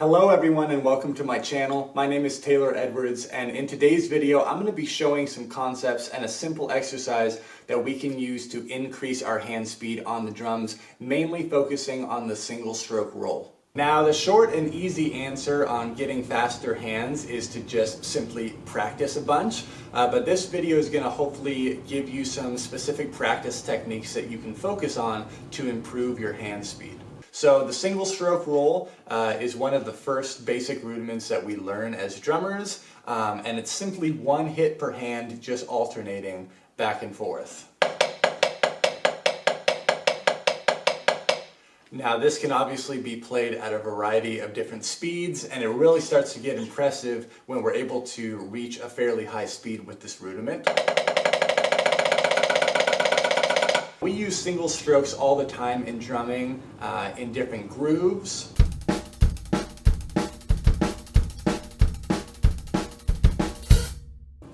Hello everyone and welcome to my channel. My name is Taylor Edwards, and in today's video I'm going to be showing some concepts and a simple exercise that we can use to increase our hand speed on the drums, mainly focusing on the single stroke roll. Now, the short and easy answer on getting faster hands is to just simply practice a bunch, but this video is going to hopefully give you some specific practice techniques that you can focus on to improve your hand speed. So the single stroke roll is one of the first basic rudiments that we learn as drummers, and it's simply one hit per hand, just alternating back and forth. Now this can obviously be played at a variety of different speeds, and it really starts to get impressive when we're able to reach a fairly high speed with this rudiment. We use single strokes all the time in drumming in different grooves.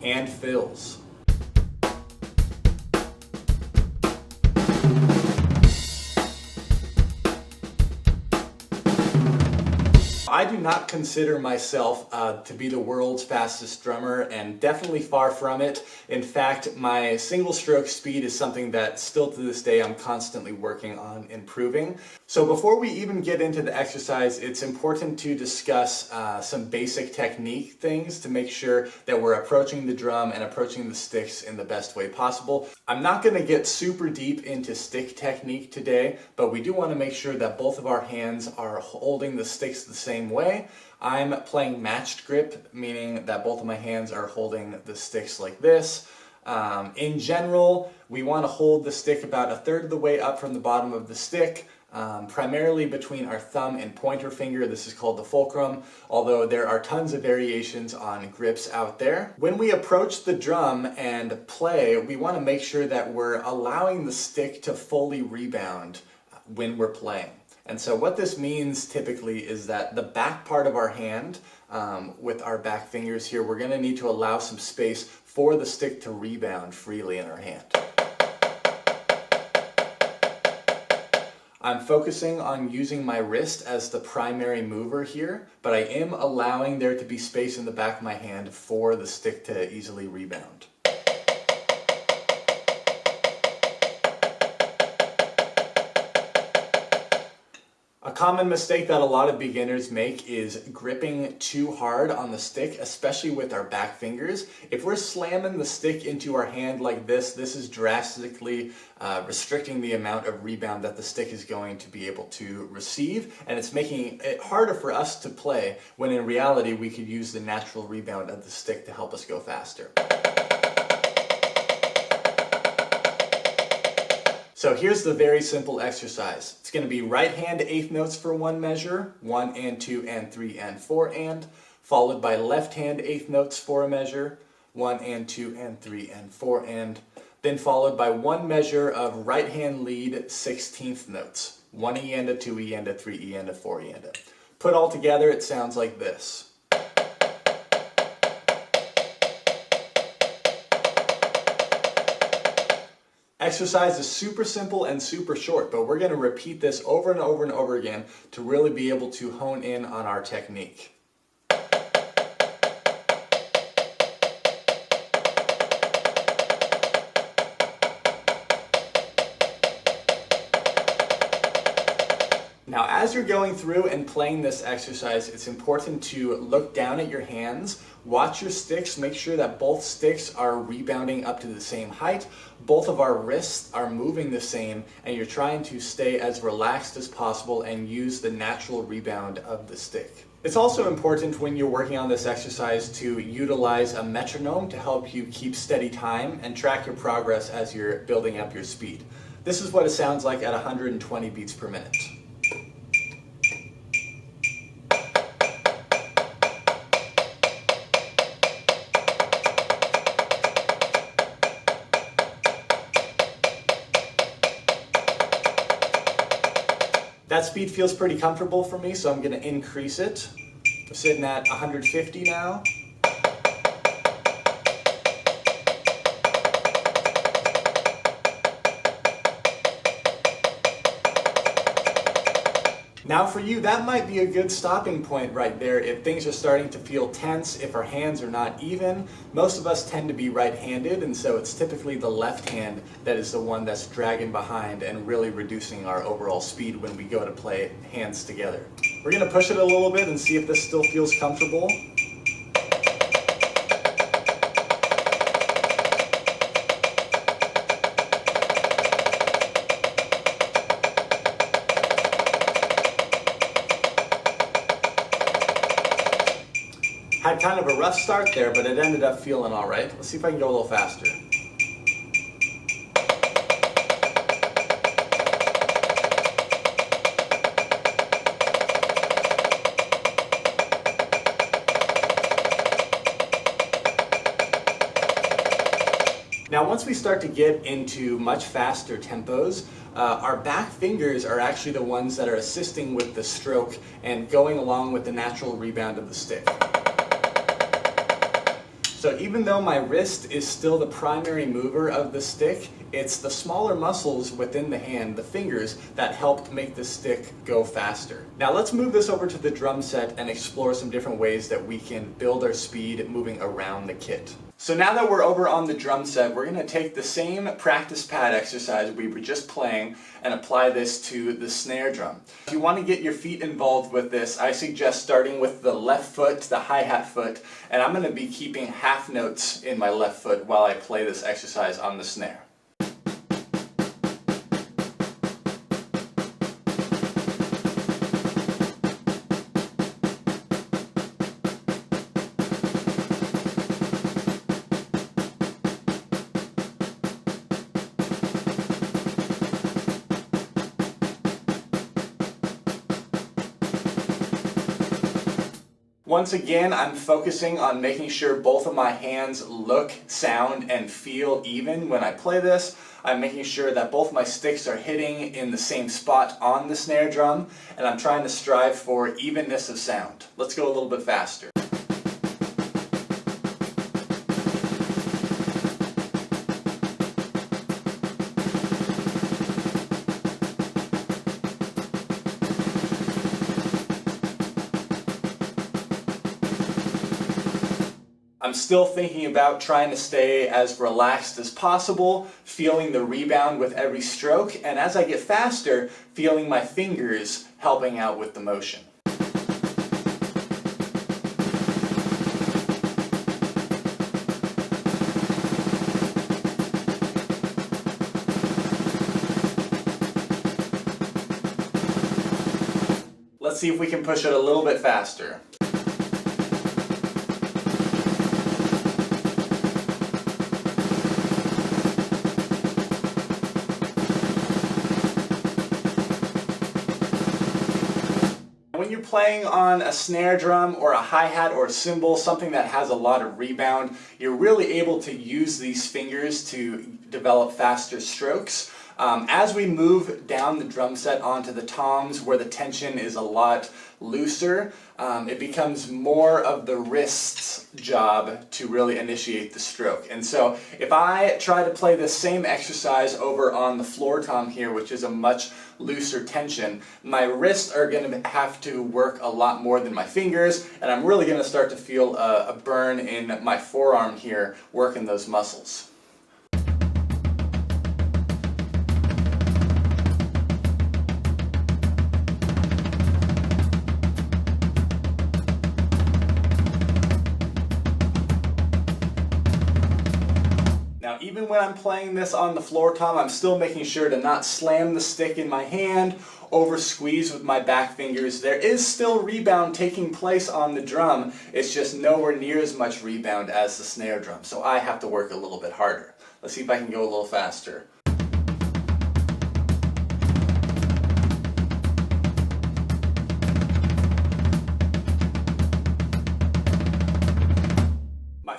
And fills. I do not consider myself to be the world's fastest drummer, and definitely far from it. In fact, my single stroke speed is something that still to this day I'm constantly working on improving. So before we even get into the exercise, it's important to discuss some basic technique things to make sure that we're approaching the drum and approaching the sticks in the best way possible. I'm not going to get super deep into stick technique today, but we do want to make sure that both of our hands are holding the sticks the same way. I'm playing matched grip, meaning that both of my hands are holding the sticks like this. In general, we want to hold the stick about a third of the way up from the bottom of the stick, primarily between our thumb and pointer finger. This is called the fulcrum, although there are tons of variations on grips out there. When we approach the drum and play, we want to make sure that we're allowing the stick to fully rebound when we're playing. And so what this means typically is that the back part of our hand, with our back fingers here, we're going to need to allow some space for the stick to rebound freely in our hand. I'm focusing on using my wrist as the primary mover here, but I am allowing there to be space in the back of my hand for the stick to easily rebound. A common mistake that a lot of beginners make is gripping too hard on the stick, especially with our back fingers. If we're slamming the stick into our hand like this is drastically restricting the amount of rebound that the stick is going to be able to receive, and it's making it harder for us to play, when in reality we could use the natural rebound of the stick to help us go faster. So here's the very simple exercise. It's going to be right hand eighth notes for one measure, 1 and 2 and 3 and 4 and, followed by left hand eighth notes for a measure, 1 and 2 and 3 and 4 and, then followed by one measure of right hand lead 16th notes, 1 E and a 2 E and a 3 E and a 4 E and a. Put all together, it sounds like this. Exercise is super simple and super short, but we're going to repeat this over and over and over again to really be able to hone in on our technique. Now, as you're going through and playing this exercise, it's important to look down at your hands, watch your sticks, make sure that both sticks are rebounding up to the same height, both of our wrists are moving the same, and you're trying to stay as relaxed as possible and use the natural rebound of the stick. It's also important when you're working on this exercise to utilize a metronome to help you keep steady time and track your progress as you're building up your speed. This is what it sounds like at 120 beats per minute. That speed feels pretty comfortable for me, so I'm going to increase it. We're sitting at 150 now. Now for you, that might be a good stopping point right there. If things are starting to feel tense, if our hands are not even, most of us tend to be right-handed, and so it's typically the left hand that is the one that's dragging behind and really reducing our overall speed when we go to play hands together. We're gonna push it a little bit and see if this still feels comfortable. Had kind of a rough start there, but it ended up feeling all right. Let's see if I can go a little faster. Now once we start to get into much faster tempos, our back fingers are actually the ones that are assisting with the stroke and going along with the natural rebound of the stick. So even though my wrist is still the primary mover of the stick, it's the smaller muscles within the hand, the fingers, that help make the stick go faster. Now let's move this over to the drum set and explore some different ways that we can build our speed moving around the kit. So now that we're over on the drum set, we're going to take the same practice pad exercise we were just playing and apply this to the snare drum. If you want to get your feet involved with this, I suggest starting with the left foot, the hi-hat foot, and I'm going to be keeping half notes in my left foot while I play this exercise on the snare. Once again, I'm focusing on making sure both of my hands look, sound, and feel even when I play this. I'm making sure that both my sticks are hitting in the same spot on the snare drum, and I'm trying to strive for evenness of sound. Let's go a little bit faster. I'm still thinking about trying to stay as relaxed as possible, feeling the rebound with every stroke, and as I get faster, feeling my fingers helping out with the motion. Let's see if we can push it a little bit faster. When you're playing on a snare drum or a hi-hat or a cymbal, something that has a lot of rebound, you're really able to use these fingers to develop faster strokes. As we move down the drum set onto the toms where the tension is a lot looser, it becomes more of the wrist's job to really initiate the stroke. And so if I try to play the same exercise over on the floor tom here, which is a much looser tension, my wrists are going to have to work a lot more than my fingers, and I'm really going to start to feel a burn in my forearm here working those muscles. Now, even when I'm playing this on the floor tom, I'm still making sure to not slam the stick in my hand, over squeeze with my back fingers. There is still rebound taking place on the drum, it's just nowhere near as much rebound as the snare drum, so I have to work a little bit harder. Let's see if I can go a little faster.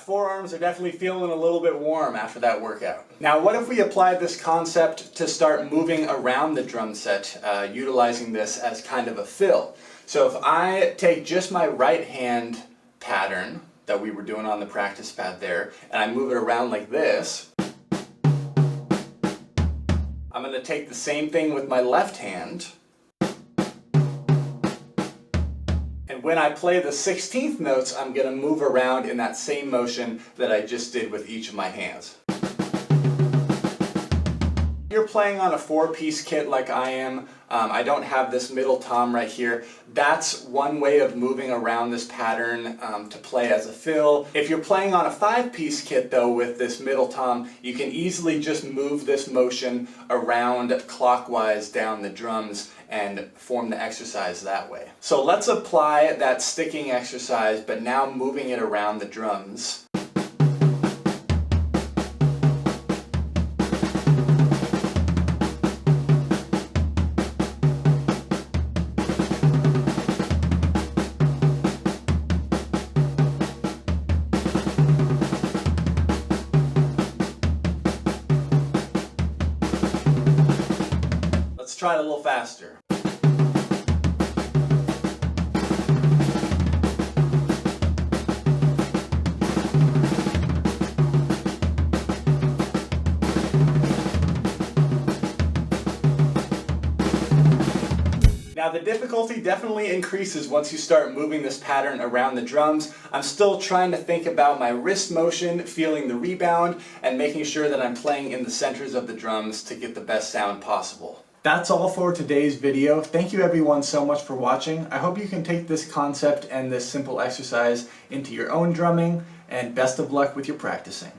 Forearms are definitely feeling a little bit warm after that workout. Now, what if we applied this concept to start moving around the drum set, utilizing this as kind of a fill? So if I take just my right hand pattern that we were doing on the practice pad there, and I move it around like this, I'm going to take the same thing with my left hand, And when I play the 16th notes, I'm going to move around in that same motion that I just did with each of my hands. You're playing on a 4-piece kit like I am. I don't have this middle tom right here. That's one way of moving around this pattern to play as a fill. If you're playing on a 5-piece kit though with this middle tom, you can easily just move this motion around clockwise down the drums and form the exercise that way. So let's apply that sticking exercise, but now moving it around the drums. Let's try it a little faster. Now the difficulty definitely increases once you start moving this pattern around the drums. I'm still trying to think about my wrist motion, feeling the rebound, and making sure that I'm playing in the centers of the drums to get the best sound possible. That's all for today's video. Thank you everyone so much for watching. I hope you can take this concept and this simple exercise into your own drumming, and best of luck with your practicing.